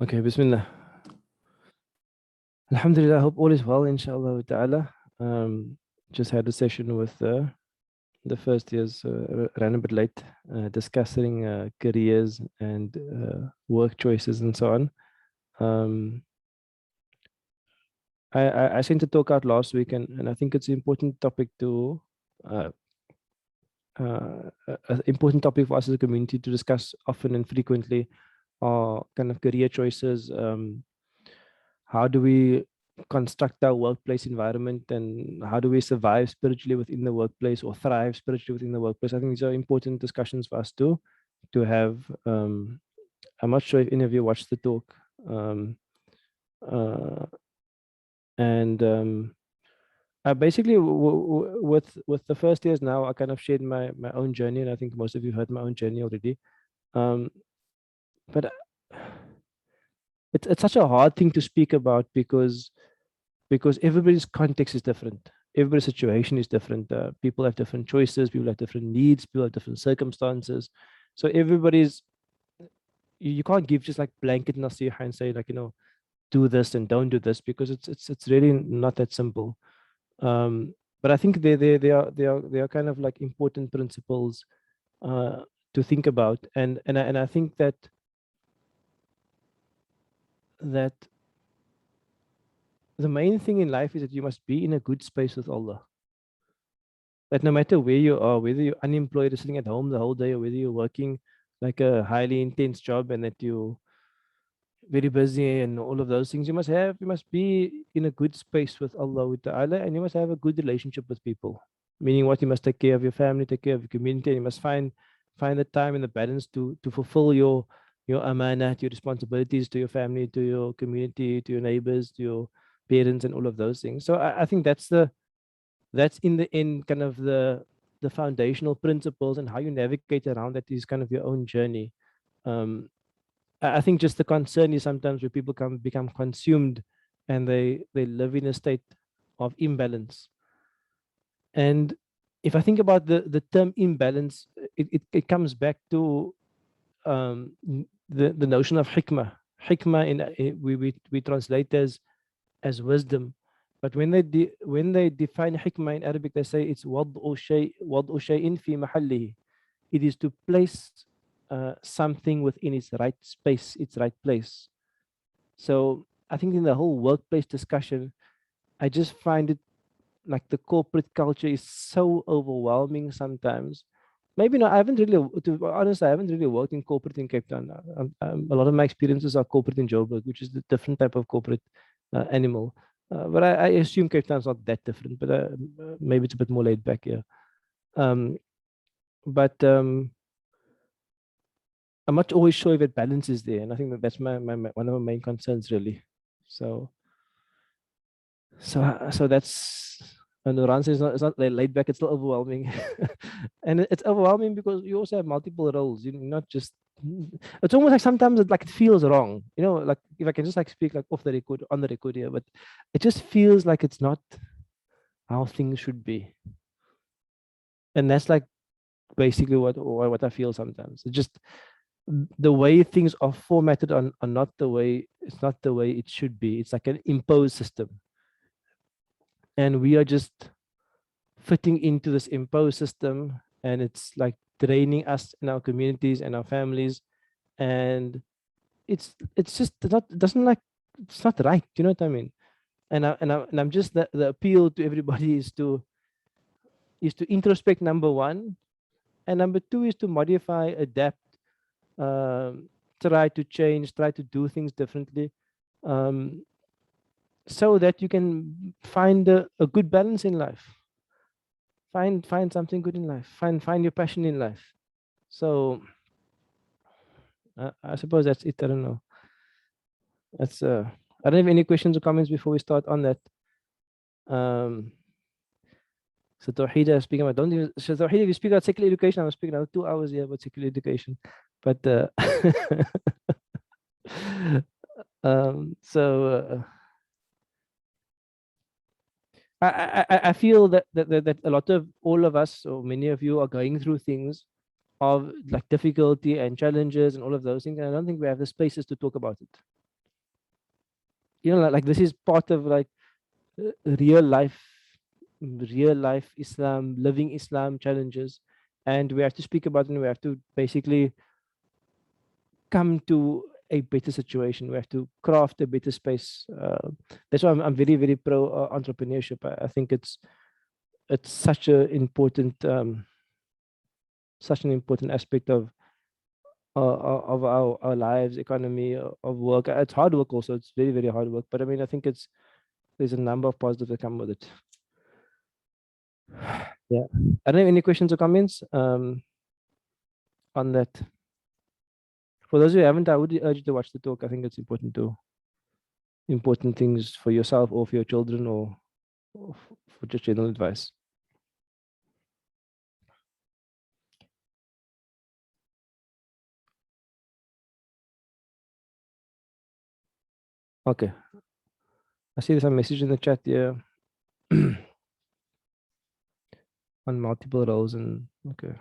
Okay, Bismillah. Alhamdulillah, I hope all is well, inshallah ta'ala. Just had a session with the first years, ran a bit late, discussing careers and work choices and so on. Um, I sent a talk out last week, and I think it's an important topic to, uh, an important topic for us as a community to discuss often and frequently are kind of career choices. How do we construct our workplace environment, and how do we survive spiritually within the workplace or thrive spiritually within the workplace? I think these are important discussions for us to have. I'm not sure if any of you watched the talk. um, uh, and I basically with the first years now, I kind of shared my own journey, and I think most of you heard my own journey already. um, but it's such a hard thing to speak about because everybody's context is different. Everybody's situation is different. People have different choices. People have different needs. People have different circumstances. So everybody's, you can't give just like blanket nasiha and say like, do this and don't do this, because it's really not that simple. But I think they are kind of like important principles uh, to think about, and I think that the main thing in life is that you must be in a good space with Allah. That no matter where you are, whether you're unemployed or sitting at home the whole day, or whether you're working like a highly intense job and that you're very busy and all of those things, you must be in a good space with Allah Ta'ala, and you must have a good relationship with people. Meaning what, you must take care of your family, take care of your community, and you must find the time and the balance to fulfill your amanah, your responsibilities to your family, to your community, to your neighbors, to your parents, and all of those things. So I think that's in the end kind of the foundational principles, and how you navigate around that is kind of your own journey. Um i I think just the concern is sometimes where people become consumed, and they live in a state of imbalance. And if I think about the term imbalance, it comes back to the notion of hikmah. Hikmah we translate as wisdom. But when they define hikmah in Arabic, they say it's wad'u shay'in fi mahallihi. It is to place something within its right space, its right place. So I think in the whole workplace discussion, I just find it like the corporate culture is so overwhelming sometimes. Maybe not. I haven't really, to be honest, I haven't really worked in corporate in Cape Town. A lot of my experiences are corporate in Joburg, which is a different type of corporate animal. But I assume Cape Town's not that different, but maybe it's a bit more laid back here. Um, but I'm not always sure if that balance is there, and I think that's my one of my main concerns really. So so that's, and the answer is not, it's not laid back, it's still overwhelming. And it's overwhelming because you also have multiple roles, not just, it's almost like sometimes it feels wrong, like if I can just like speak like off the record, on the record here, but it just feels like it's not how things should be. And that's like basically what I feel sometimes. It's just the way things are formatted are not the way, it's not the way it should be. It's like an imposed system, and we are just fitting into this imposed system, and it's like draining us and our communities and our families. And it's just not, it doesn't like, it's not right, you know what I mean? And I'm just, the appeal to everybody is to introspect, number one, and number two is to modify, adapt, try to change, try to do things differently, um, so that you can find a good balance in life. Find something good in life. Find your passion in life. So I suppose that's it. I don't know. That's I don't have any questions or comments before we start on that. Um, so Tawheeda speaking about, don't even, so Tawheeda, if you speak about secular education, I'm speaking about 2 hours here about secular education. But so I feel that a lot of, all of us, or many of you, are going through things of like difficulty and challenges and all of those things. And I don't think we have the spaces to talk about it. you know, like this is part of like real life, real life Islam, living Islam challenges, and we have to speak about it. And we have to basically come to a better situation. We have to craft a better space. That's why I'm very, very pro entrepreneurship. I think it's such a important, such an important aspect of our lives, economy, of work. It's hard work also. It's very, very hard work. But I mean, I think there's a number of positives that come with it. Yeah. I don't have any questions or comments on that. For those who haven't, I would urge you to watch the talk. I think it's important things for yourself or for your children, or for just general advice. Okay. I see there's a message in the chat here on multiple roles, and okay.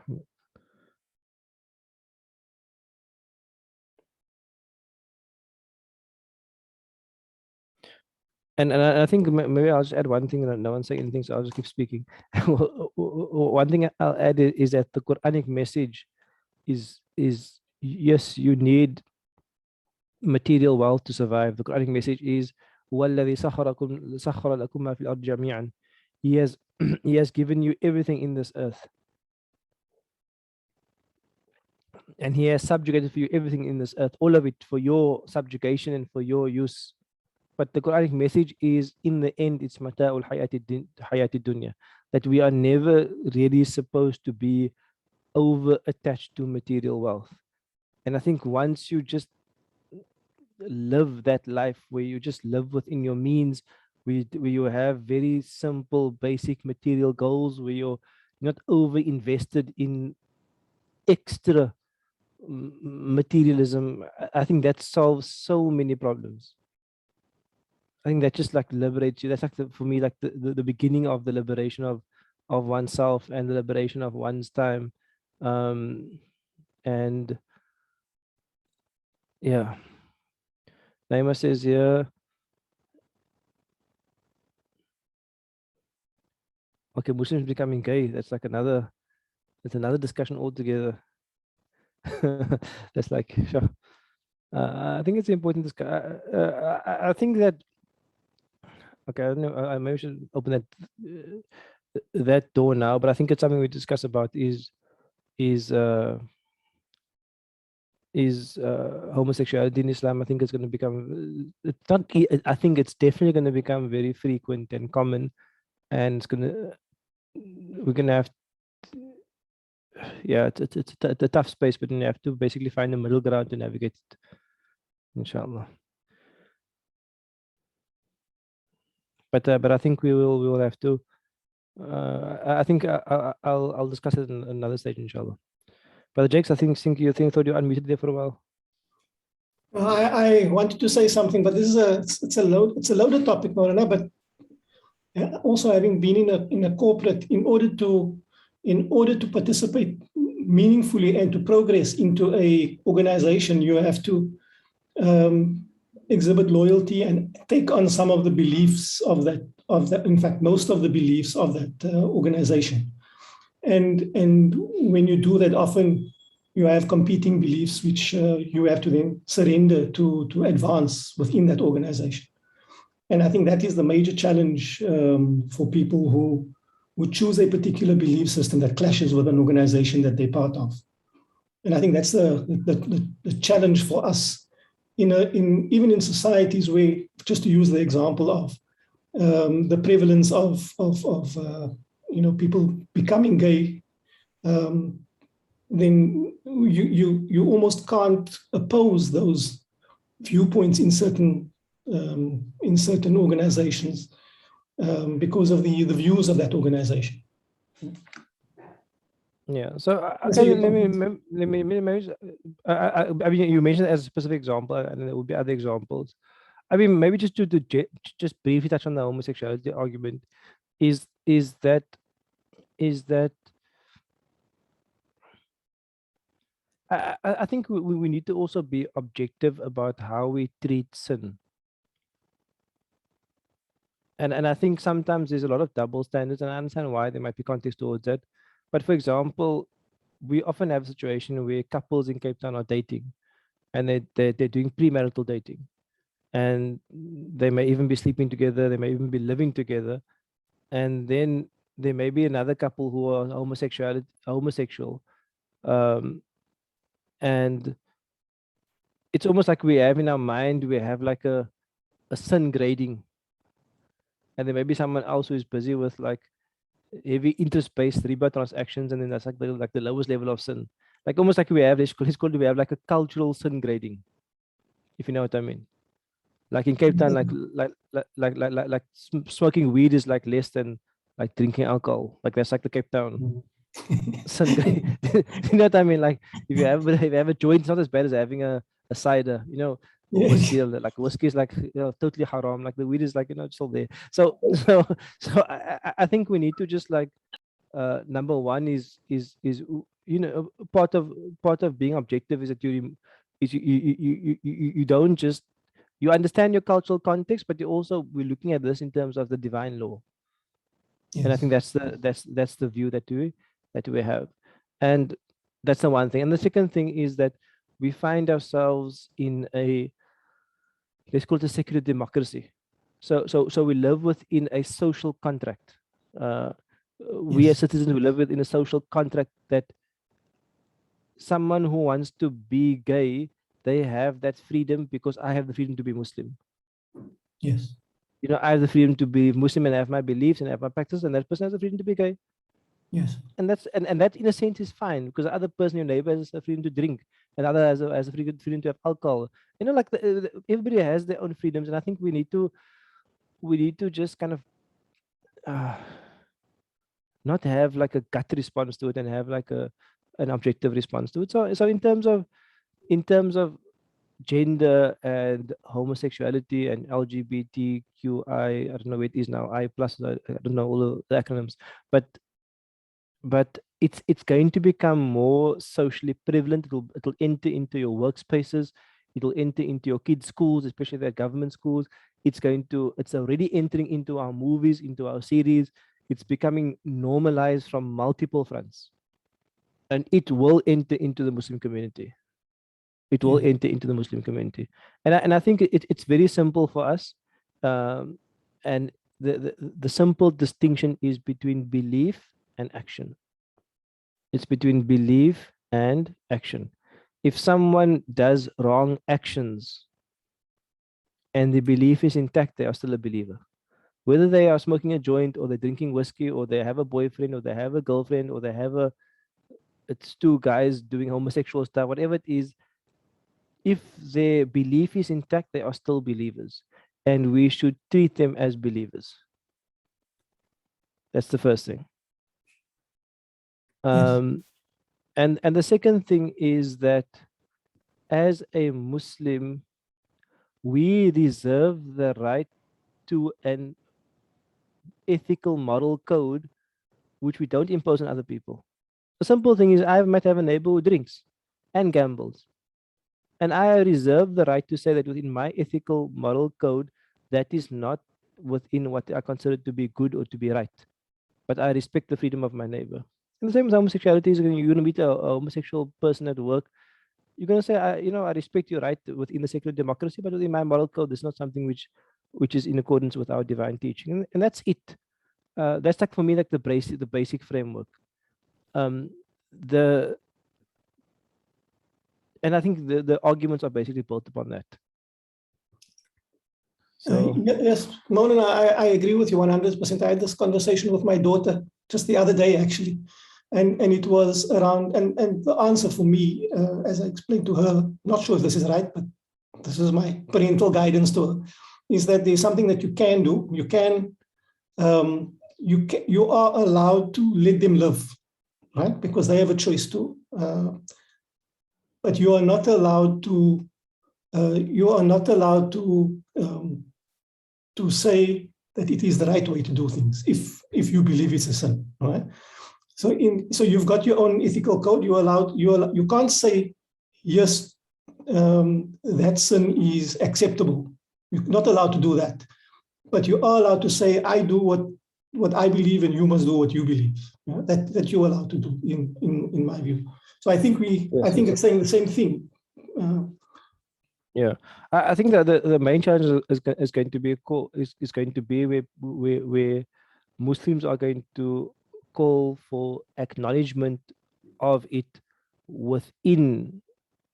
And I think maybe I'll just add one thing, and no one's saying anything, so I'll just keep speaking. One thing I'll add is that the Quranic message is yes, you need material wealth to survive. The Quranic message is وَالَّذِي سَخَّرَ لَكُم مَا فِي الْأَرْضِ جَمِيعًا. He has He has given you everything in this earth, and He has subjugated for you everything in this earth, all of it for your subjugation and for your use. But the Quranic message is, in the end, it's mata'ul hayati dunya, that we are never really supposed to be over attached to material wealth. And I think once you just live that life where you just live within your means, where you have very simple, basic material goals, where you're not over invested in extra materialism, I think that solves so many problems. I think that just like liberates you. That's like for me, like the beginning of the liberation of oneself and the liberation of one's time. And yeah, Naima says here, okay, Muslims becoming gay. That's another discussion altogether. That's like, sure. I think it's important. I think that, okay, I don't know. I maybe should open that door now, but I think it's something we discuss about is uh, homosexuality in Islam. I think it's going to become, it's not, I think it's definitely going to become very frequent and common, and we're going to have, yeah, it's a tough space, but you have to basically find a middle ground to navigate it, inshallah. But I think we will have to. I think I'll discuss it in another stage, inshallah. Brother Jakes, I think you thought you unmuted there for a while. I wanted to say something, but this is it's a loaded topic, Maulana. But also having been in a corporate, in order to participate meaningfully and to progress into a organization, you have to exhibit loyalty and take on some of the beliefs of that, in fact, most of the beliefs of that organization. And when you do that, often you have competing beliefs which you have to then surrender to advance within that organization. And I think that is the major challenge for people who choose a particular belief system that clashes with an organization that they're part of. And I think that's the challenge for us even in societies where, just to use the example of the prevalence of people becoming gay, then you almost can't oppose those viewpoints in certain organizations because of the views of that organization. Yeah. So okay, let me maybe. I mean, you mentioned it as a specific example, and there would be other examples. I mean, maybe just to just briefly touch on the homosexuality argument, is that I think we need to also be objective about how we treat sin. and I think sometimes there's a lot of double standards, and I understand why there might be context towards that. But for example, we often have a situation where couples in Cape Town are dating, and they're doing premarital dating, and they may even be sleeping together, they may even be living together, and then there may be another couple who are homosexual, um, and it's almost like we have in our mind, we have like a sin grading, and there may be someone else who is busy with like heavy interest-based riba transactions, and then that's like the lowest level of sin. Like almost like we have, it's called, we have like a cultural sin grading, if you know what I mean. Like in Cape Town, smoking weed is like less than like drinking alcohol. Like that's like the Cape Town sin grading. You know what I mean? Like if you have a joint, it's not as bad as having a cider, you know, or Yes. whiskey. Like whiskey is like, you know, totally haram. Like the weed is like, you know, it's still there. So so I think we need to just like number one is you know, part of being objective is that you don't just, you understand your cultural context, but you also, we're looking at this in terms of the divine law. And I Yes. think that's the view that we have. And that's the one thing. And the second thing is that we find ourselves in a, let's call it a secular democracy. So we live within a social contract. uh, we as Yes. citizens, we live within a social contract that someone who wants to be gay, they have that freedom because I have the freedom to be Muslim. Yes. You know, I have the freedom to be Muslim and have my beliefs and have my practice, and that person has the freedom to be gay. Yes. And and that in a sense is fine, because the other person, your neighbor, has the freedom to drink, and the other has a freedom to have alcohol. You know, like everybody has their own freedoms, and I think we need to just kind of uh, not have like a gut response to it and have like a an objective response to it. So in terms of gender and homosexuality and LGBTQI, I don't know what it is now, I plus, I don't know all the acronyms, but it's going to become more socially prevalent. It'll enter into your workspaces, it'll enter into your kids' schools, especially their government schools. It's already entering into our movies, into our series. It's becoming normalized from multiple fronts, and it will enter into the Muslim community. It will Yes. enter into the Muslim community. And I think it's very simple for us. Um, and the simple distinction is between belief and action. It's between belief and action. If someone does wrong actions and the belief is intact, they are still a believer. Whether they are smoking a joint, or they're drinking whiskey, or they have a boyfriend, or they have a girlfriend, or they have it's two guys doing homosexual stuff, whatever it is, if their belief is intact, they are still believers, and we should treat them as believers. That's the first thing. Yes. And the second thing is that as a Muslim, we reserve the right to an ethical moral code which we don't impose on other people. The simple thing is, I might have a neighbor who drinks and gambles, and I reserve the right to say that within my ethical moral code, that is not within what I consider to be good or to be right. But I respect the freedom of my neighbor. And the same with homosexuality is, you're going to meet a homosexual person at work. You're going to say, I respect your right within the secular democracy, but within my moral code, it's not something which is in accordance with our divine teaching. And that's it. That's like for me, like the basic framework. Um, the and I think the arguments are basically built upon that. So Yes, Mona, I agree with you 100%. I had this conversation with my daughter just the other day, actually. And it was around, and the answer for me, as I explained to her, not sure if this is right, but this is my parental guidance to her, is that there's something that you can do. You are allowed to let them live, right? Because they have a choice to. But you are not allowed to. To say that it is the right way to do things if you believe it's a sin, right? So you've got your own ethical code. You can't say yes, that sin is acceptable. You're not allowed to do that. but you are allowed to say, I do what I believe, and you must do what you believe. Yeah? That you're allowed to do, in my view. So I think Yes, yes. it's saying the same thing. Yeah, I think that the main challenge is going to be is going to be where Muslims are going to call for acknowledgement of it within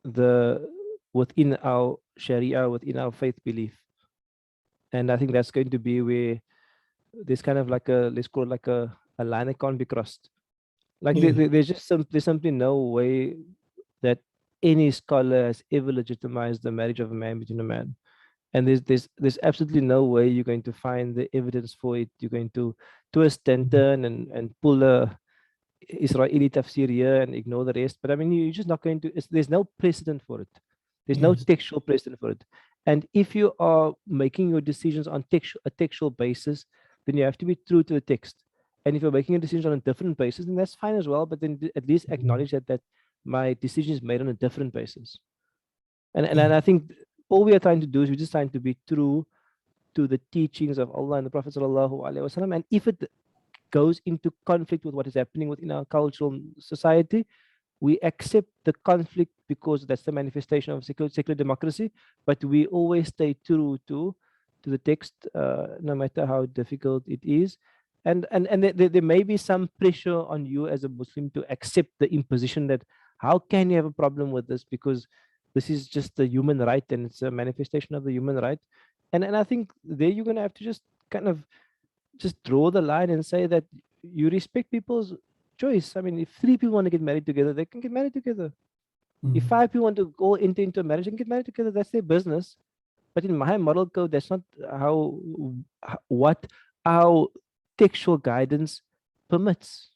the within our Sharia, within our faith belief. And I think that's going to be where there's kind of like a, let's call it like a line that can't be crossed. Like Yeah. there's simply no way that any scholar has ever legitimized the marriage of a man between a man. And there's absolutely no way you're going to find the evidence for it. You're going to twist and turn and pull a Israeli tafsir here and ignore the rest. But I mean, you're just not going to. There's no precedent for it. There's no Yes. textual precedent for it. And if you are making your decisions on a textual basis, then you have to be true to the text. And if you're making a decision on a different basis, then that's fine as well. But then at least acknowledge that my decision is made on a different basis. And Yeah. I think all we are trying to do is we're just trying to be true to the teachings of Allah and the Prophet sallallahu alaihi wasallam. And if it goes into conflict with what is happening within our cultural society, we accept the conflict because that's the manifestation of secular democracy. But we always stay true to the text, no matter how difficult it is. And there may be some pressure on you as a Muslim to accept the imposition that how can you have a problem with this, because this is just a human right and it's a manifestation of the human right. And I think there you're going to have to just kind of just draw the line and say that you respect people's choice. I mean, if three people want to get married together, they can get married together. If five people want to go into a marriage and get married together, that's their business. But in my moral code, that's not how what our textual guidance permits.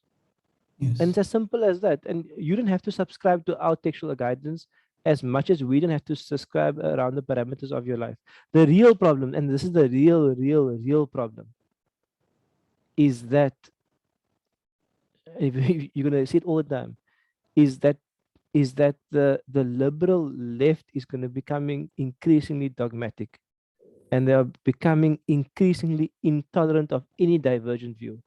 And Yes. it's as simple as that. And you don't have to subscribe to our textual guidance as much as we don't have to subscribe around the parameters of your life. The real problem, and this is the real problem, is that if you're going to see it all the time, is that the liberal left is going to becoming increasingly dogmatic, and they are becoming increasingly intolerant of any divergent view.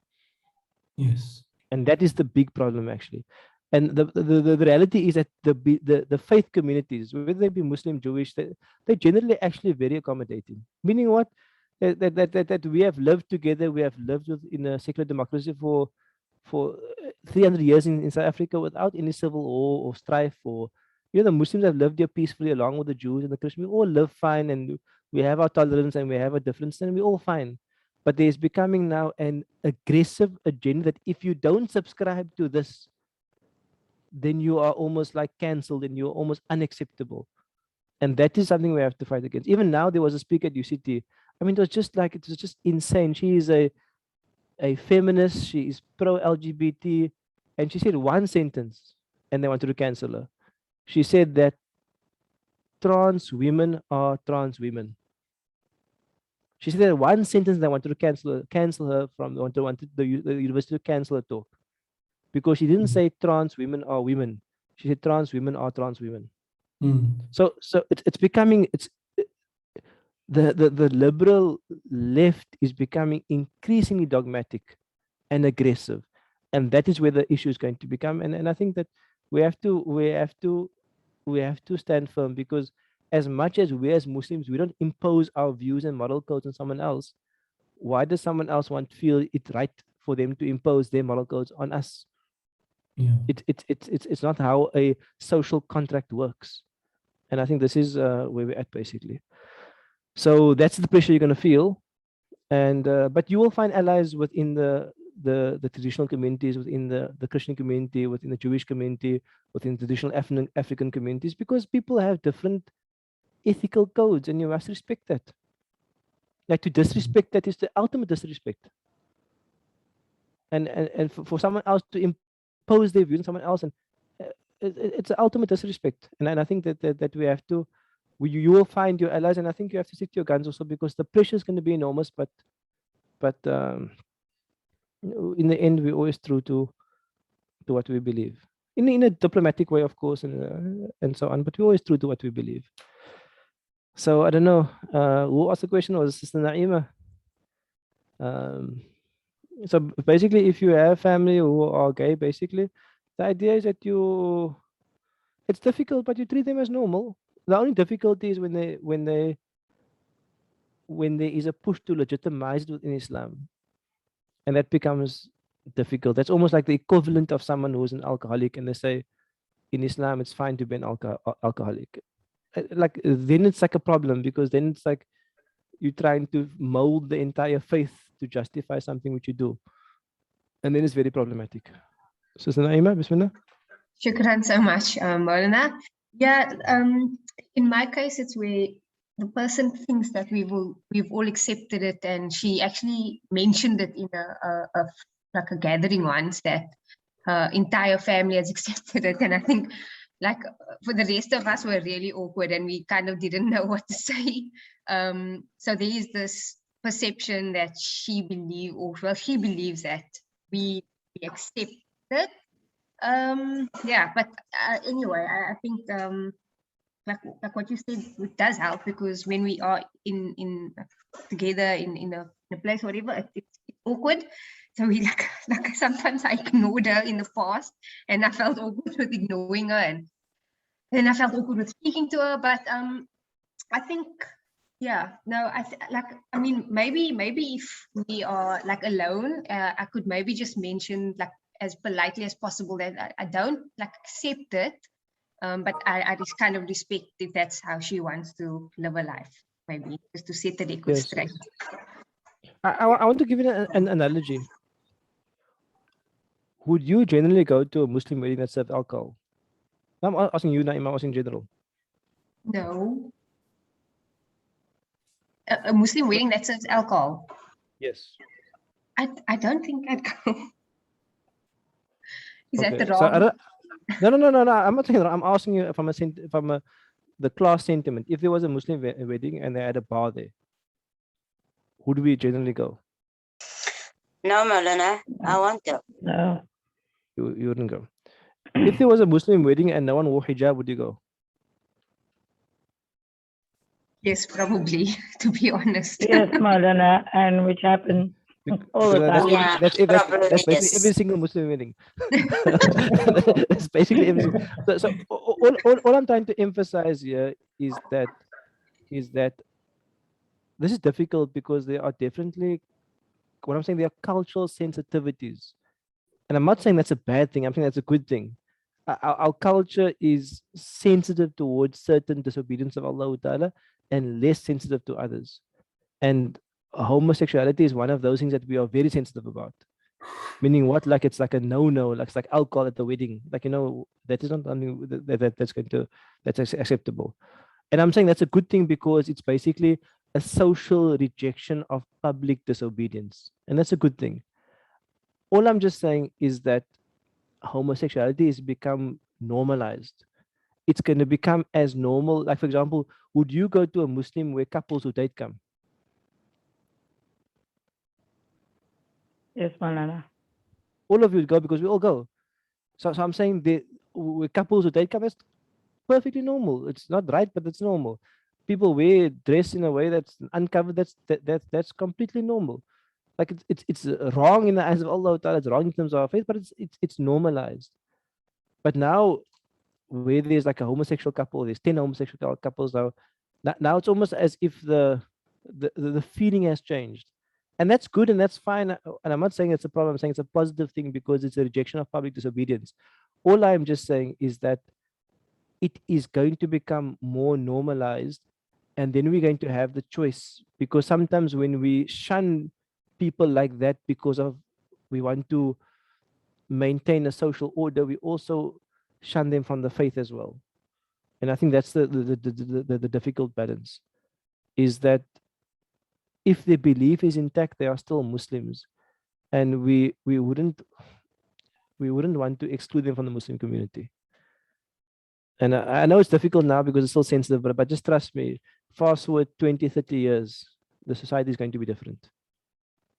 Yes. And that is the big problem actually. And the reality is that the faith communities, whether they be Muslim, Jewish, they generally actually very accommodating, meaning what, that we have lived together, we have lived in a secular democracy for 300 years in South Africa without any civil war or strife. Or the Muslims have lived here peacefully along with the Jews and the Christians. We all live fine, and we have our tolerance and we have a difference, and we're all fine. But there's becoming now an aggressive agenda that if you don't subscribe to this, then you are almost like cancelled and you're almost unacceptable. And that is something we have to fight against. Even now, there was a speaker at UCT. I mean, it was just insane. She is a feminist. She is pro LGBT, and she said one sentence, and they wanted to cancel her. She said that trans women are trans women. She said that one sentence, they wanted to cancel her from wanted the university to cancel her talk, because she didn't say trans women are women. She said trans women are trans women. So it's becoming the liberal left is becoming increasingly dogmatic and aggressive, and that is where the issue is going to become. And I think that we have to stand firm, because as much as we as Muslims, we don't impose our views and moral codes on someone else, why does someone else want to feel it right for them to impose their moral codes on us? Yeah. It's not how a social contract works. And I think this is where we're at basically. So that's the pressure you're going to feel. And but you will find allies within the traditional communities, within the Christian community, within the Jewish community, within traditional African communities, because people have different ethical codes, and you must respect that. Like, to disrespect that is the ultimate disrespect. And for someone else to impose their views on someone else, and it's the ultimate disrespect. And I think that we have to, you will find your allies, and I think you have to stick to your guns also, because the pressure is going to be enormous. But in the end, we're always true to what we believe, in a diplomatic way, of course, and so on. But we're always true to what we believe. So I don't know. Who asked the question? Was Sister Naima? Um, so basically, if you have family who are gay, basically, the idea is that it's difficult, but you treat them as normal. The only difficulty is when there is a push to legitimize it within Islam, and that becomes difficult. That's almost like the equivalent of someone who's an alcoholic, and they say in Islam it's fine to be an alcoholic. Like then it's like a problem because then it's like you're trying to mold the entire faith to justify something which you do, and then it's very problematic. Sister Naima, Bismillah. Shukran so much, Maulana. Yeah, in my case, it's where the person thinks that we've all accepted it, and she actually mentioned it in a like a gathering once that her entire family has accepted it, and I think like for the rest of us were really awkward, and we kind of didn't know what to say. So there is this perception that she believes that we accept it. Yeah, but anyway, I think like what you said, it does help because when we are in together in a place or whatever, it's awkward. So we like sometimes I ignored her in the past, and I felt awkward with ignoring her, and then I felt awkward with speaking to her. But I think I mean maybe if we are like alone, I could maybe just mention like as politely as possible that I don't like accept it, but I just kind of respect if that's how she wants to live her life, maybe just to set the record Yes. straight. I want to give you an analogy. Would you generally go to a Muslim wedding that serves alcohol? I'm asking you, Naima, I'm asking in general. No. A Muslim wedding that serves alcohol? Yes. I don't think I'd go. Is Okay. that the So wrong? no. I'm not saying that. I'm asking you from the class sentiment. If there was a Muslim wedding and they had a bar there, would we generally go? No, Maulana, I want to. No. You wouldn't go. If there was a Muslim wedding and no one wore hijab, would you go? Yes, probably, to be honest. Yes, Maulana, and which happened all the time. Yeah, That's probably basically yes. every single Muslim wedding. That's basically every. So all I'm trying to emphasize here is that this is difficult because there are definitely what I'm saying. There are cultural sensitivities, and I'm not saying that's a bad thing. I'm saying that's a good thing. Our culture is sensitive towards certain disobedience of Allah Ta'ala and less sensitive to others. And homosexuality is one of those things that we are very sensitive about. Meaning what? Like it's like a no-no, like it's like alcohol at the wedding. Like, that is not something that's acceptable. And I'm saying that's a good thing because it's basically a social rejection of public disobedience. And that's a good thing. All I'm just saying is that homosexuality has become normalized. It's going to become as normal. Like, for example, would you go to a Muslim where couples who date come? Yes, Maulana. All of you would go because we all go. So I'm saying with couples who date come, it's perfectly normal. It's not right, but it's normal. People wear dress in a way that's uncovered. That's completely normal. Like it's wrong in the eyes of Allah Ta'ala. It's wrong in terms of our faith, but it's normalized. But now, where there's like a homosexual couple, there's 10 homosexual couples now. Now it's almost as if the feeling has changed, and that's good and that's fine. And I'm not saying it's a problem. I'm saying it's a positive thing because it's a rejection of public disobedience. All I'm just saying is that it is going to become more normalized, and then we're going to have the choice. Because sometimes when we shun people like that because of we want to maintain a social order, we also shun them from the faith as well. And I think that's the difficult balance, is that if their belief is intact, they are still Muslims, and we wouldn't want to exclude them from the Muslim community. And I know it's difficult now because it's still sensitive, but just trust me, fast forward 20, 30 years, the society is going to be different.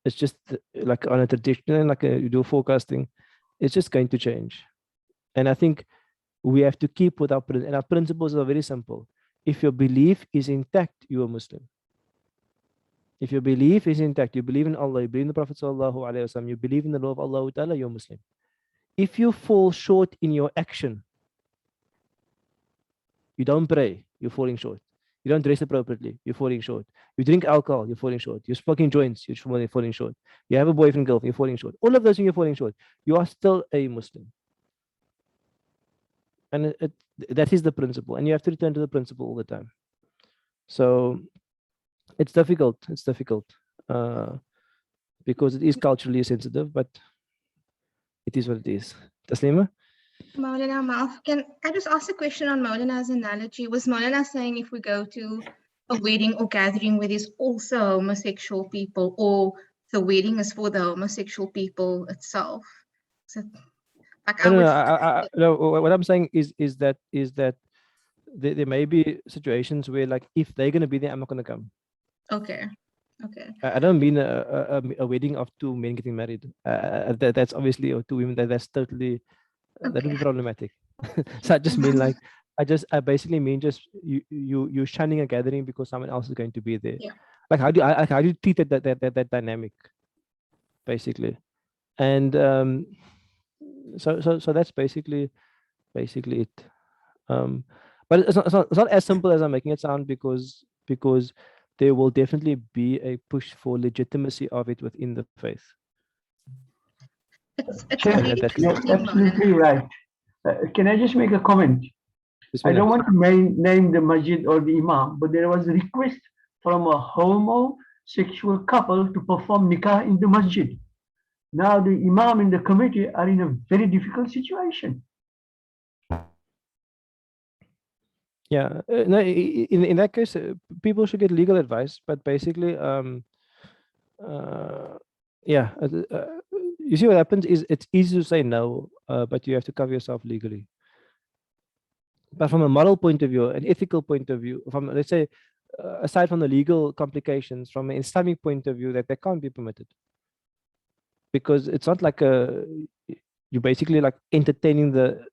It's just like on a traditional, like you do forecasting, it's just going to change. And I think we have to keep with our and our principles are very simple. If your belief is intact, you are Muslim. If your belief is intact, you believe in Allah, you believe in the Prophet sallallahu alaihi wasallam, you believe in the law of Allah Ta'ala, you're Muslim. If you fall short in your action, you don't pray, you're falling short. You don't dress appropriately, you're falling short. You drink alcohol, you're falling short. You're smoking joints, you're falling short. You have a boyfriend, girlfriend, you're falling short. All of those things, you're falling short. You are still a Muslim. And that is the principle. And you have to return to the principle all the time. So it's difficult. It's difficult because it is culturally sensitive, but it is what it is. Taslima? Maulana Maaf, can I just ask a question on Maulana's analogy? Was Maulana saying if we go to a wedding or gathering where there's also homosexual people, or the wedding is for the homosexual people itself? So, like No, what I'm saying is that there may be situations where, like, if they're going to be there, I'm not going to come. Okay. Okay. I don't mean a wedding of two men getting married. That's obviously, or two women. That's totally that would be problematic. So I just mean, like, I basically mean just you shunning a gathering because someone else is going to be there. Yeah. Like, how do you treat that dynamic, basically? And so that's basically it. But it's not as simple as I'm making it sound, because there will definitely be a push for legitimacy of it within the faith. It's Chair, really you're absolutely right. Can I just make a comment? I don't want to name the masjid or the imam, but there was a request from a homosexual couple to perform nikah in the masjid. Now the imam and the committee are in a very difficult situation. Yeah, no, in that case, people should get legal advice. But basically, yeah, you see what happens is it's easy to say no, but you have to cover yourself legally. But from a moral point of view, an ethical point of view, from, let's say, aside from the legal complications, from an Islamic point of view, that can't be permitted, because it's not like you're basically like entertaining the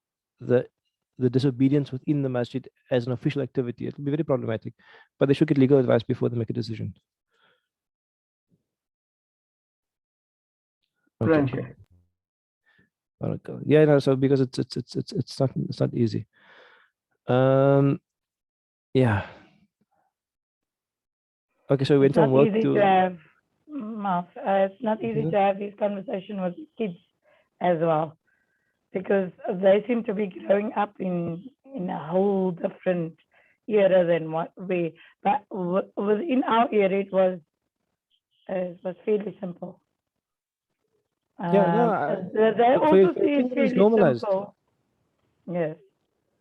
disobedience within the masjid as an official activity. It will be very problematic, but they should get legal advice before they make a decision. Okay. Yeah, no, so because it's not easy. Yeah. Okay, so we went from work to have, it's not easy to have this conversation with kids as well, because they seem to be growing up in a whole different era than what we. But within our era, it was fairly simple. Yeah, no, they also see it it's fairly normalized. simple. Yes.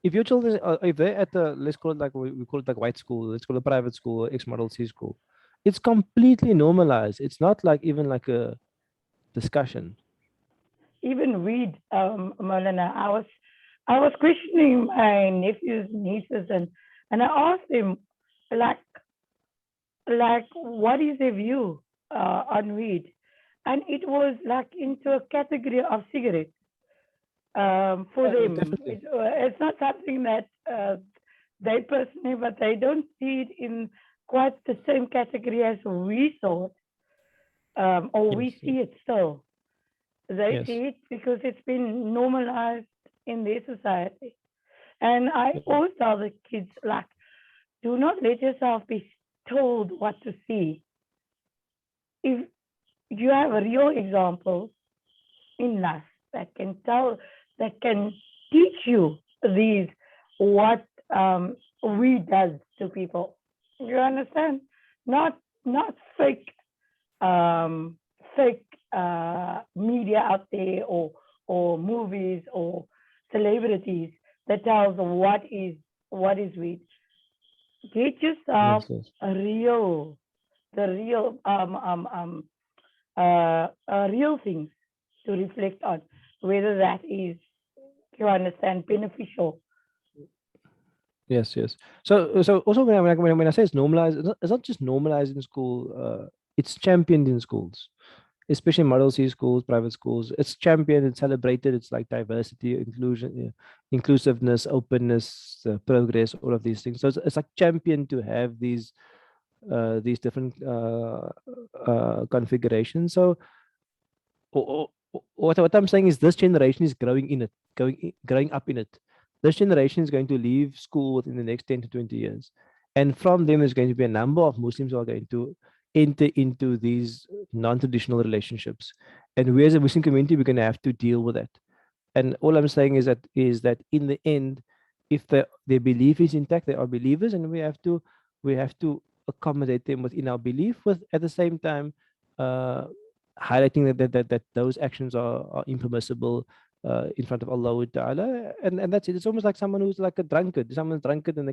If your children, if they're at the, let's call it like, we call it like white school, let's call it private school, X-Model C school, it's completely normalized. It's not like even like a discussion. Even weed, Maulana, I was questioning my nephews, nieces, and I asked them, like what is their view on weed, and it was like into a category of cigarettes. For them, it's not something that they personally, but they don't see it in quite the same category as we thought, or we see it still. They see it because it's been normalized in their society. And I always tell the kids, like, do not let yourself be told what to see. If you have a real example in life that can teach you these, what weed does to people. You understand? Not fake media out there, or movies or celebrities that tells what is weed. Get yourself real things to reflect on, whether that is, you understand, beneficial. Yes. So also when I say it's normalized, it's not just normalized in school. It's championed in schools, especially Model C schools, private schools. It's championed and celebrated. It's like diversity, inclusion, inclusiveness, openness, progress, all of these things. So it's like championed to have these these different configurations. So what I'm saying is this generation is growing in it, growing up in it. This generation is going to leave school within the next 10 to 20 years. And from them, there's going to be a number of Muslims who are going to enter into these non-traditional relationships. And we as a Muslim community, we're going to have to deal with that. And all I'm saying is that in the end, if their belief is intact, they are believers, and we have to accommodate them within our belief, with at the same time highlighting that those actions are impermissible in front of Allah Ta'ala, and that's it. It's almost like someone who's like a drunkard. Someone's drunkard and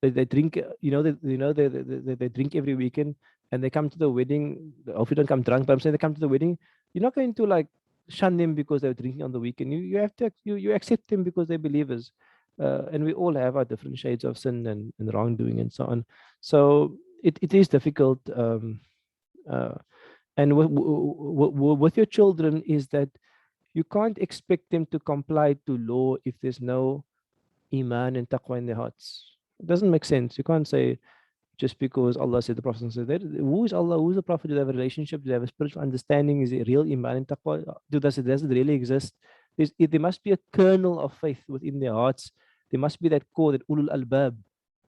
they drink, they drink every weekend, and they come to the wedding. Hopefully don't come drunk, but I'm saying they come to the wedding. You're not going to like shun them because they're drinking on the weekend. You have to you accept them because they're believers. And we all have our different shades of sin and wrongdoing and so on. So it is difficult. And with your children is that you can't expect them to comply to law if there's no iman and taqwa in their hearts. It doesn't make sense. You can't say just because Allah said, the Prophet said that. Who is Allah? Who is the Prophet? Do they have a relationship? Do they have a spiritual understanding? Is it real iman and taqwa? Does it really exist? There must be a kernel of faith within their hearts. There must be that core, that ulul albab.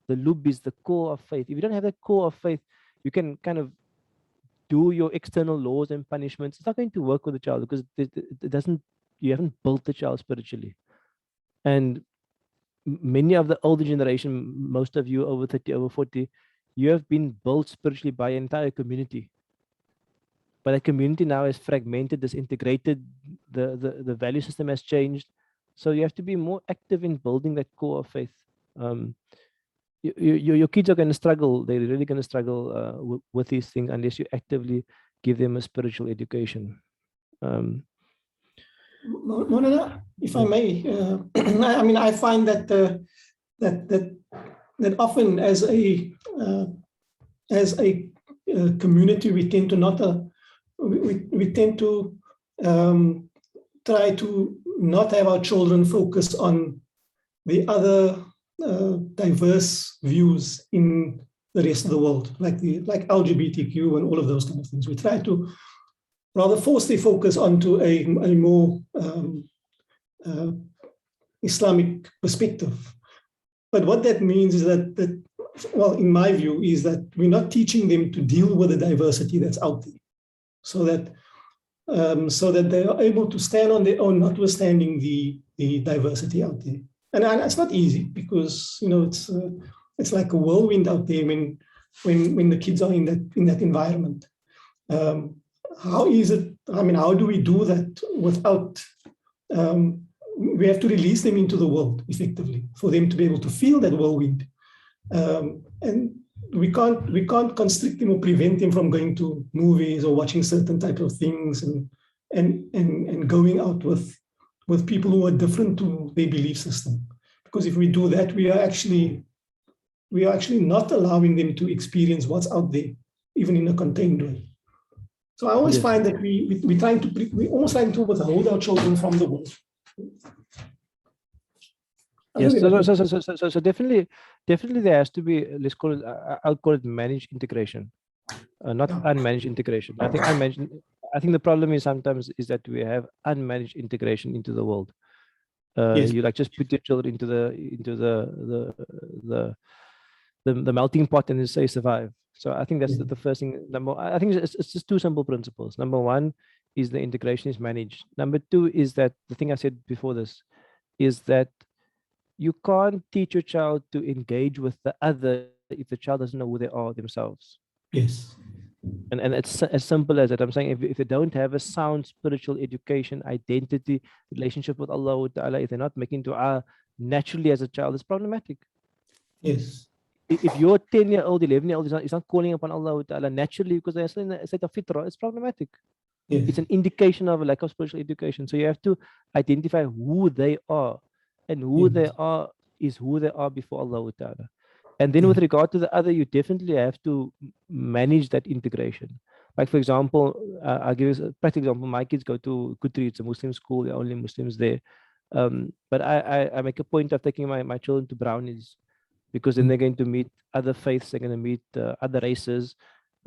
The lub is the core of faith. If you don't have that core of faith, you can kind of do your external laws and punishments. It's not going to work with the child because it doesn't. You haven't built the child spiritually. And many of the older generation, most of you over 30, over 40, you have been built spiritually by an entire community. But the community now is fragmented, disintegrated. The value system has changed. So you have to be more active in building that core of faith. Your kids are going to struggle. They're really going to struggle with these things unless you actively give them a spiritual education. Monana, if I may, I mean, I find that often as a community, we tend to not we tend to try to not have our children focus on the other diverse views in the rest of the world, like LGBTQ and all of those kind of things. We try to rather force their focus onto a more Islamic perspective. But what that means is that, well, in my view, is that we're not teaching them to deal with the diversity that's out there, so that they are able to stand on their own, notwithstanding the diversity out there. And it's not easy because it's like a whirlwind out there when the kids are in that environment. How is it? I mean, how do we do that without? We have to release them into the world effectively for them to be able to feel that whirlwind, and we can't constrict them or prevent them from going to movies or watching certain types of things and going out with people who are different to their belief system. Because if we do that, we are actually not allowing them to experience what's out there, even in a contained way. So I always find that we almost trying to withhold our children from the world. Yes, so definitely there has to be, let's call it, I'll call it managed integration, not unmanaged integration. I think the problem is sometimes is that we have unmanaged integration into the world. You like just put your children into the melting pot and say survive. So I think that's the first thing. I think it's just two simple principles. Number one is the integration is managed. Number two is that the thing I said before this is that you can't teach your child to engage with the other if the child doesn't know who they are themselves. Yes. And it's as simple as that. I'm saying if they don't have a sound spiritual education, identity, relationship with Allah Ta'ala, if they're not making dua naturally as a child, it's problematic. Yes. If your 10-year-old, 11-year-old is not calling upon Allah Ta'ala naturally because they're still in a state of fitrah, it's problematic. Yes. It's an indication of a lack of spiritual education. So you have to identify who they are, and who they are is who they are before Allah Ta'ala. And then with regard to the other, you definitely have to manage that integration. Like, for example, I'll give you a practical example. My kids go to Kutri, it's a Muslim school, there are only Muslims there. But I make a point of taking my children to Brownies. because then they're going to meet other faiths, they're going to meet other races.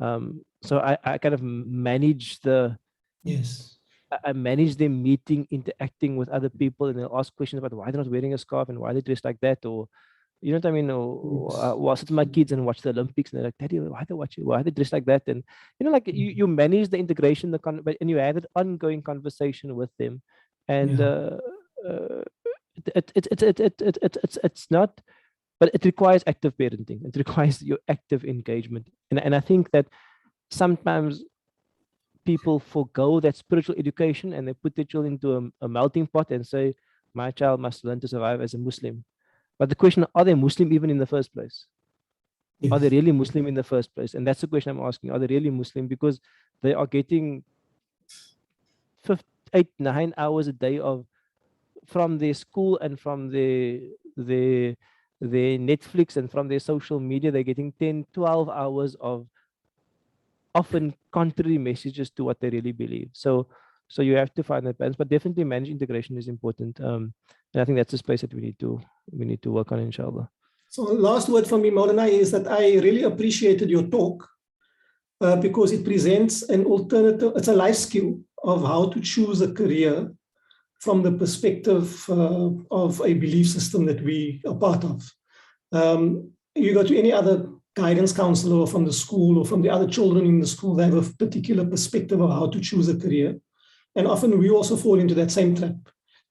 So I kind of manage I manage them meeting, interacting with other people, and they'll ask questions about why they're not wearing a scarf and why they dress like that, or you know what I mean? Or I'll sit with my kids and watch the Olympics, and they're like, "Daddy, why they dress like that?" And you know, like you manage the integration, and you have an ongoing conversation with them, and it's not, but it requires active parenting. It requires your active engagement, and I think that sometimes people forego that spiritual education and they put their children into a melting pot and say, "My child must learn to survive as a Muslim." But the question, are they Muslim even in the first place? Yes. Are they really Muslim in the first place? And that's the question I'm asking. Are they really Muslim? Because they are getting 8, 9 hours a day from their school and from their Netflix and from their social media. They're getting 10, 12 hours of often contrary messages to what they really believe. So you have to find that balance, but definitely manage integration is important. And I think that's the space that we need to work on, inshallah. So last word from me, Maulana, is that I really appreciated your talk because it presents an alternative, it's a life skill of how to choose a career from the perspective of a belief system that we are part of. You go to any other guidance counselor or from the school or from the other children in the school, they have a particular perspective of how to choose a career. And often we also fall into that same trap.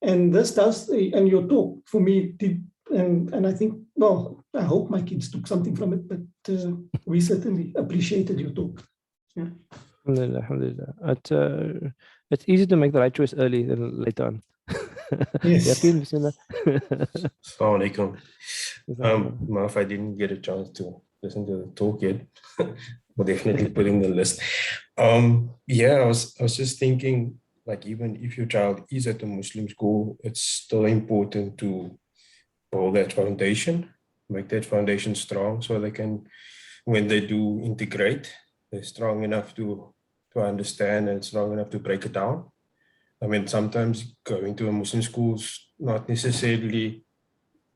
And this does, and your talk for me did, and I think, well, I hope my kids took something from it, but we certainly appreciated your talk. Yeah. Alhamdulillah. It's easy to make the right choice early than later on. Yes. Assalamu alaikum. If I didn't get a chance to listen to the talk yet, we'll definitely put in the list. Yeah, I was just thinking, like, even if your child is at a Muslim school, it's still important to build that foundation, make that foundation strong, so they can, when they do integrate, they're strong enough to understand and strong enough to break it down. I mean, sometimes going to a Muslim school is not necessarily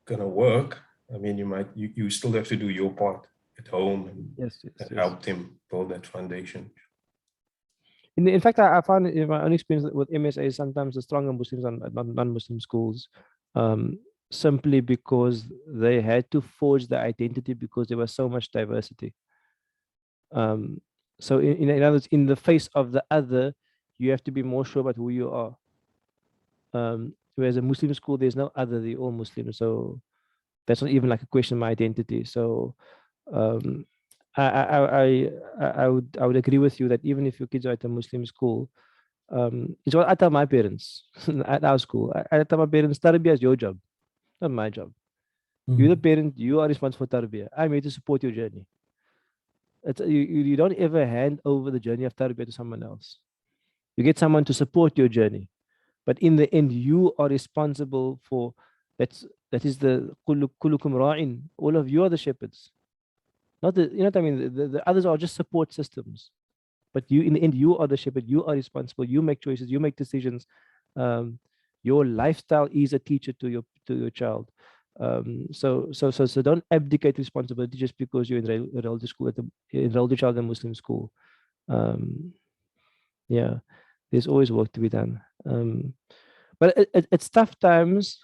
gonna work. I mean, you still have to do your part at home and, help them build that foundation. In fact, I found in my own experience with MSA, sometimes the stronger Muslims are non-Muslim schools, simply because they had to forge their identity because there was so much diversity. So in other words, in the face of the other, you have to be more sure about who you are. Whereas a Muslim school, there's no other; they're all Muslims. So that's not even like a question of my identity. So I would agree with you that even if your kids are at a Muslim school, it's what I tell my parents at our school. I tell my parents, tarbiyah is your job, not my job. You're the parent, you are responsible for tarbiyah. I'm here to support your journey. You don't ever hand over the journey of tarbiyah to someone else. You get someone to support your journey, but in the end, you are responsible for that is the kullukum ra'in. All of you are the shepherds. Not the, you know what I mean? The others are just support systems. But you, in the end, you are the shepherd. You are responsible. You make choices. You make decisions. Your lifestyle is a teacher to your child. So don't abdicate responsibility just because you enrolled your child in a Muslim school. Yeah, there's always work to be done. But it's tough times.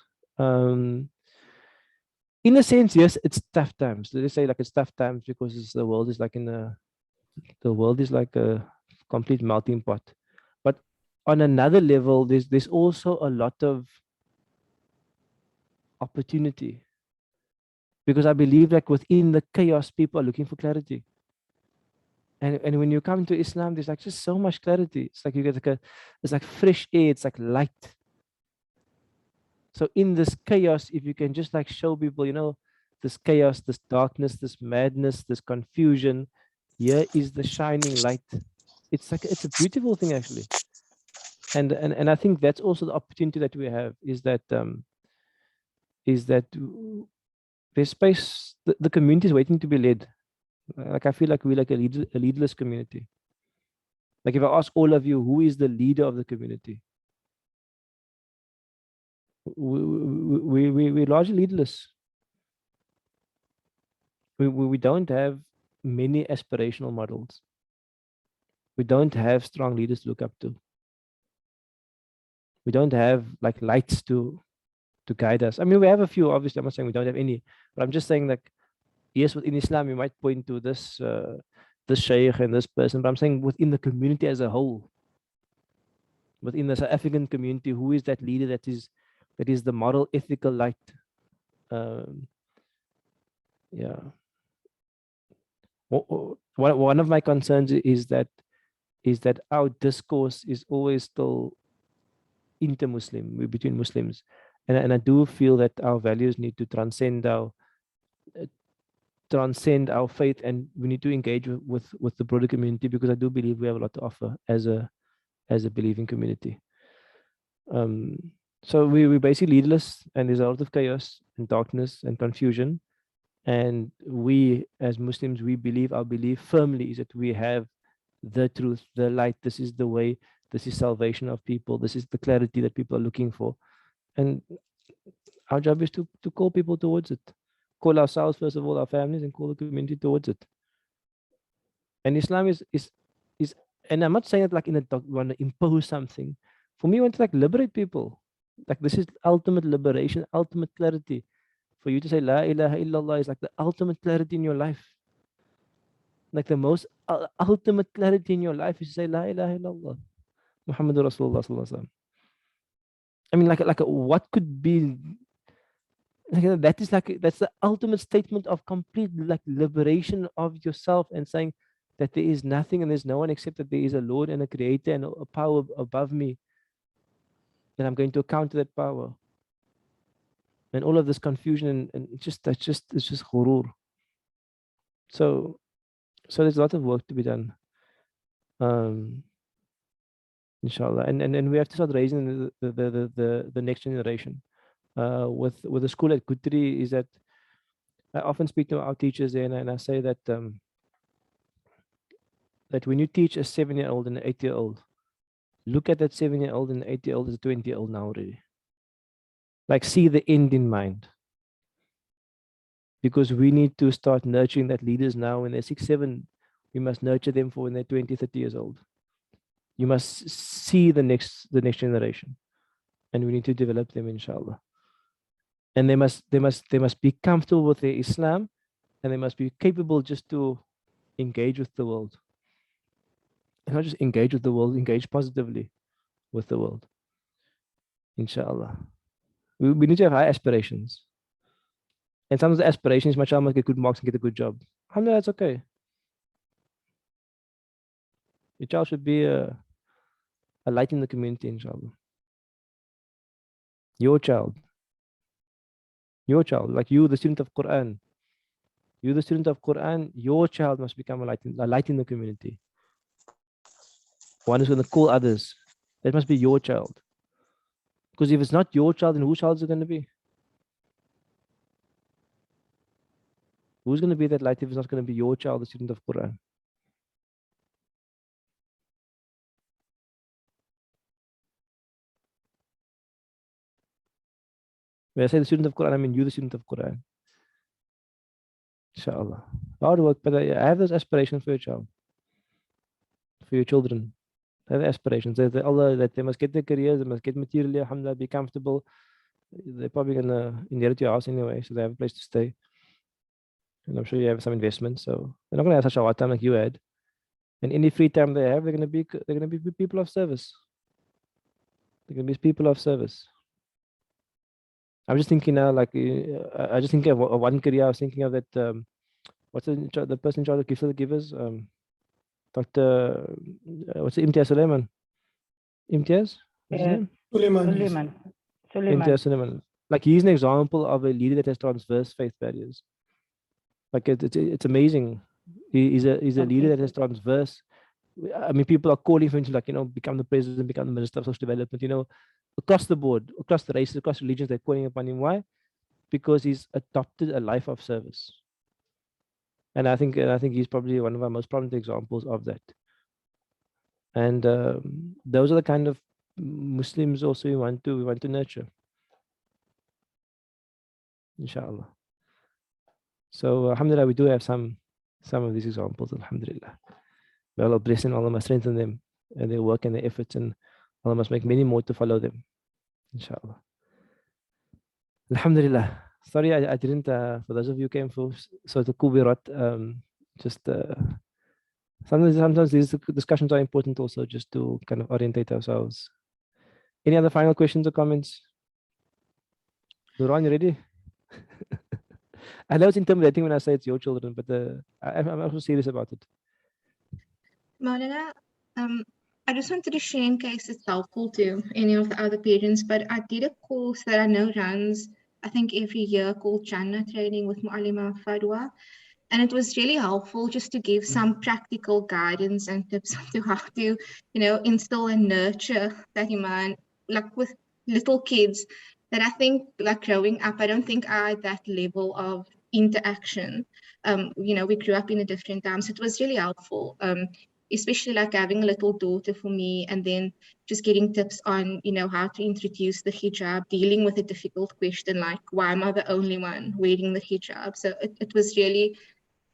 In a sense, yes, it's tough times. They say like it's tough times because the world is like a complete melting pot. But on another level, there's also a lot of opportunity, because I believe that within the chaos, people are looking for clarity. And when you come to Islam, there's like just so much clarity. It's like you get it's like fresh air. It's like light. So in this chaos, if you can just like show people, this chaos, this darkness, this madness, this confusion, here is the shining light. It's a beautiful thing actually. And I think that's also the opportunity that we have, is that there's space, the community is waiting to be led. Like I feel like we're like a leaderless community. Like if I ask all of you, who is the leader of the community? We're largely leaderless. we don't have many aspirational models. We don't have strong leaders to look up to. We don't have like lights to guide us. I mean, we have a few, obviously. I'm not saying we don't have any, but I'm just saying like, yes, within Islam, you might point to this this shaykh and this person, but I'm saying within the community as a whole, within the South African community, who is that leader that is the moral, ethical light? Yeah. One of my concerns is that our discourse is always still inter-Muslim, between Muslims, and I do feel that our values need to transcend our faith, and we need to engage with the broader community, because I do believe we have a lot to offer as a believing community. So we're basically leaderless, and there's a lot of chaos and darkness and confusion. And we as Muslims, we believe, our belief firmly is that we have the truth, the light. This is the way. This is salvation of people. This is the clarity that people are looking for. And our job is to call people towards it. Call ourselves, first of all, our families, and call the community towards it. And Islam is and I'm not saying it like in a want to impose something. For me, I want to like liberate people. Like this is ultimate liberation, ultimate clarity. For you to say La ilaha illallah is like the ultimate clarity in your life. Like the most ultimate clarity in your life is to say La ilaha illallah Muhammadur Rasulullah sallallahu alaihi wasallam. I mean, like what could be like, that's the ultimate statement of complete like liberation of yourself, and saying that there is nothing and there's no one except that there is a Lord and a Creator and a power above me, and I'm going to account to that power. And all of this confusion and it's just ghurur. So there's a lot of work to be done, inshallah, and we have to start raising the next generation. With the school at Kutri is that I often speak to our teachers there, and I say that that when you teach a 7-year-old and an 8-year-old, look at that 7-year-old and 8-year-old as a 20-year-old now already. Like, see the end in mind. Because we need to start nurturing that leaders now when they're 6, 7. We must nurture them for when they're 20, 30 years old. You must see the next generation, and we need to develop them, inshallah. And they must be comfortable with their Islam, and they must be capable just to engage with the world. And not just engage with the world, engage positively with the world. Inshallah. We need to have high aspirations. And some of the aspirations, my child must get good marks and get a good job. Alhamdulillah, that's okay. Your child should be a light in the community, inshallah. Your child, like you, the student of Quran. You, the student of Quran, your child must become a light in the community. One is going to call others. That must be your child. Because if it's not your child, then whose child is it going to be? Who's going to be that light if it's not going to be your child, the student of Quran? When I say the student of Quran, I mean you, the student of Quran. Inshallah. Hard work, but I have those aspirations for your child, for your children. I have aspirations that Allah, that they must get their careers, they must get materially, alhamdulillah, be comfortable. They're probably going to inherit your house anyway, so they have a place to stay. And I'm sure you have some investment, so they're not going to have such a hard time like you had. And any free time they have, they're going to be people of service. They're going to be people of service. I'm just thinking now, like, I just think of one career. I was thinking of that, what's the person in charge of the givers? Dr. What's it, Imtiaz Suleiman? Imtiaz? What's his name? Suleiman. Imtiaz Suleiman. Like, he's an example of a leader that has transverse faith barriers. Like, it's amazing. He's a leader that has transverse. I mean, people are calling for him to, like, become the president, become the minister of social development, across the board, across the races, across religions, they're calling upon him. Why? Because he's adopted a life of service. And I think he's probably one of our most prominent examples of that. And those are the kind of Muslims also we want to nurture. Inshallah. So alhamdulillah, we do have some of these examples. Alhamdulillah, may Allah bless them, Allah must strengthen them and their work and their efforts, and Allah must make many more to follow them, inshallah. Alhamdulillah. Sorry, I didn't, for those of you who came for so the Kubirat, sometimes these discussions are important also, just to kind of orientate ourselves. Any other final questions or comments? Duran, you ready? I know it's intimidating when I say it's your children, but I'm also serious about it. Maulana, I just wanted to share in case it's helpful to any of the other parents, but I did a course that I know runs, I think every year, called Jannah Training with Mu'allima Fadwa. And it was really helpful just to give some practical guidance and tips on to how to, instill and nurture that iman, like with little kids that I think, like growing up, I don't think I had that level of interaction. We grew up in a different time, so it was really helpful, especially like having a little daughter for me, and then just getting tips on, how to introduce the hijab, dealing with a difficult question like, why am I the only one wearing the hijab? So it was really,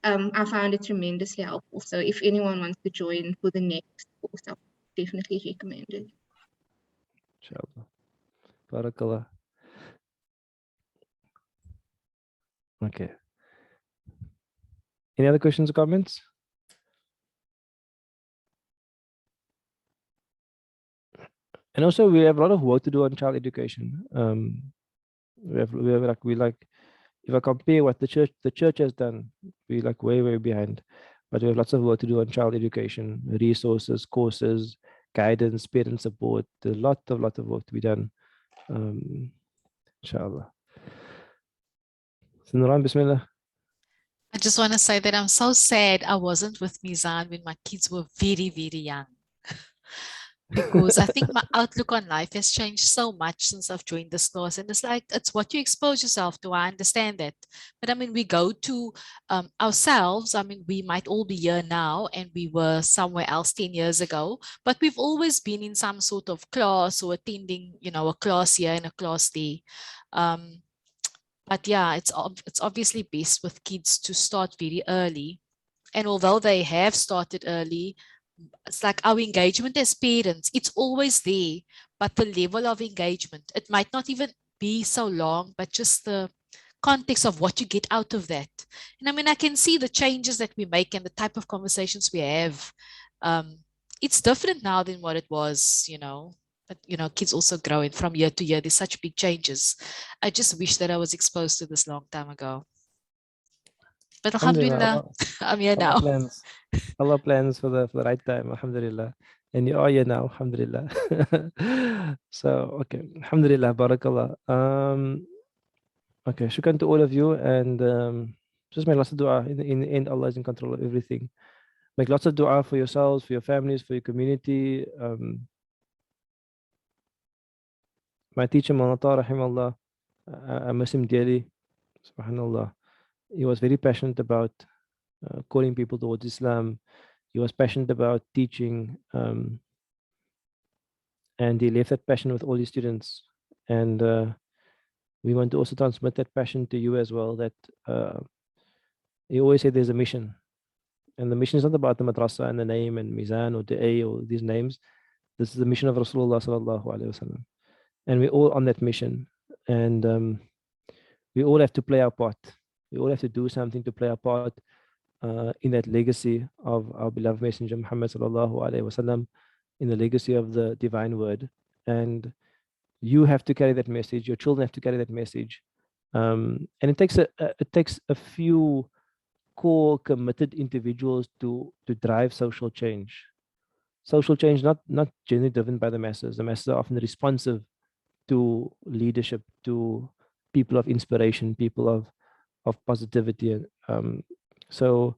I found it tremendously helpful. So if anyone wants to join for the next course, I definitely recommend it. Inshallah. Barakallah. Okay. Any other questions or comments? And also, we have a lot of work to do on child education. If I compare what the church has done, we're like way, way behind. But we have lots of work to do on child education, resources, courses, guidance, parent support. There's a lot of work to be done. Inshallah. So Nuran, bismillah. I just want to say that I'm so sad I wasn't with Mizan when my kids were very, very young. Because I think my outlook on life has changed so much since I've joined this course. And it's like, it's what you expose yourself to. I understand that. But I mean, we go to ourselves. I mean, we might all be here now and we were somewhere else 10 years ago, but we've always been in some sort of class or attending, a class here and a class there. But yeah, it's obviously best with kids to start very early. And although they have started early, it's like our engagement as parents, it's always there, but the level of engagement, it might not even be so long, but just the context of what you get out of that. And I mean, I can see the changes that we make and the type of conversations we have. It's different now than what it was, but kids also growing from year to year. There's such big changes. I just wish that I was exposed to this long time ago. But alhamdulillah, I'm here now. Allah plans for the right time, alhamdulillah. And you are here now, alhamdulillah. So, okay, alhamdulillah, barakallah. Okay, shukran to all of you, and just make lots of dua. In the end, Allah is in control of everything. Make lots of dua for yourselves, for your families, for your community. My teacher, Manata, rahimallah, I miss him dearly, subhanallah. He was very passionate about calling people towards Islam. He was passionate about teaching, and he left that passion with all his students. And we want to also transmit that passion to you as well, that he always said there's a mission. And the mission is not about the madrasa and the name and Mizan or Da'i or these names. This is the mission of Rasulullah sallallahu alaihi wasallam. And we're all on that mission. And we all have to play our part. We all have to do something to play our part in that legacy of our beloved Messenger Muhammad sallallahu alaihi wasallam, in the legacy of the divine word. And you have to carry that message. Your children have to carry that message. And it takes a few core committed individuals to drive social change. Social change not generally driven by the masses. The masses are often responsive to leadership, to people of inspiration, people of positivity. So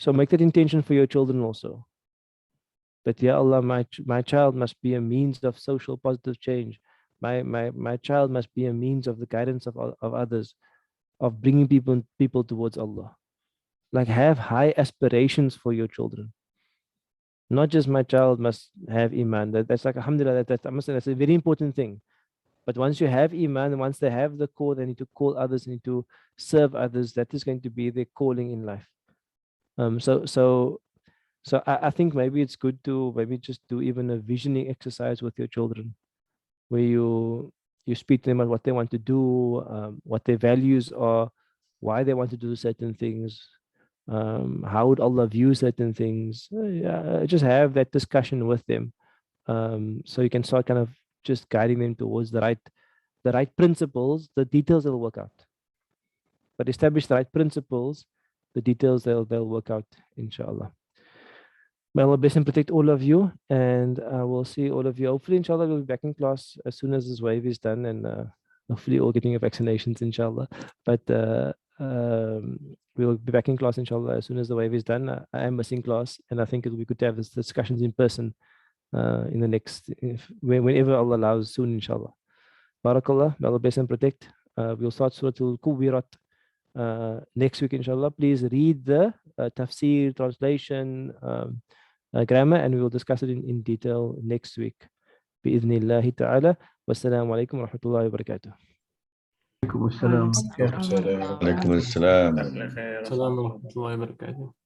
make that intention for your children also. But ya Allah, my child must be a means of social positive change. My child must be a means of the guidance of others, of bringing people towards Allah. Like, have high aspirations for your children. Not just my child must have iman. That's like alhamdulillah. I must say that's a very important thing. But once you have iman, once they have the core, they need to call others, they need to serve others. That is going to be their calling in life. So I think maybe it's good to maybe just do even a visioning exercise with your children, where you speak to them about what they want to do, what their values are, why they want to do certain things, how would Allah view certain things. Just have that discussion with them, so you can start kind of just guiding them towards the right principles. The details will work out, but establish the right principles. The details they'll work out, inshallah. May Allah bless and protect all of you, and we'll see all of you. Hopefully, inshallah, we'll be back in class as soon as this wave is done, and hopefully all getting your vaccinations, inshallah. But we'll be back in class, inshallah, as soon as the wave is done. I am missing class, and I think it'll be good to have this discussions in person in the next, whenever Allah allows, soon, inshallah. Barakallah, may Allah bless and protect. We'll start Surah Al-Kuwirat next week, inshallah. Please read the tafsir, translation, grammar, and we will discuss it in detail next week. Bi-idhnillahi ta'ala. Wassalamu alaikum wa rahmatullahi wa barakatuh. Waalaikumsalam. Waalaikumsalam. Assalamu alaikum wa rahmatullahi wa barakatuh.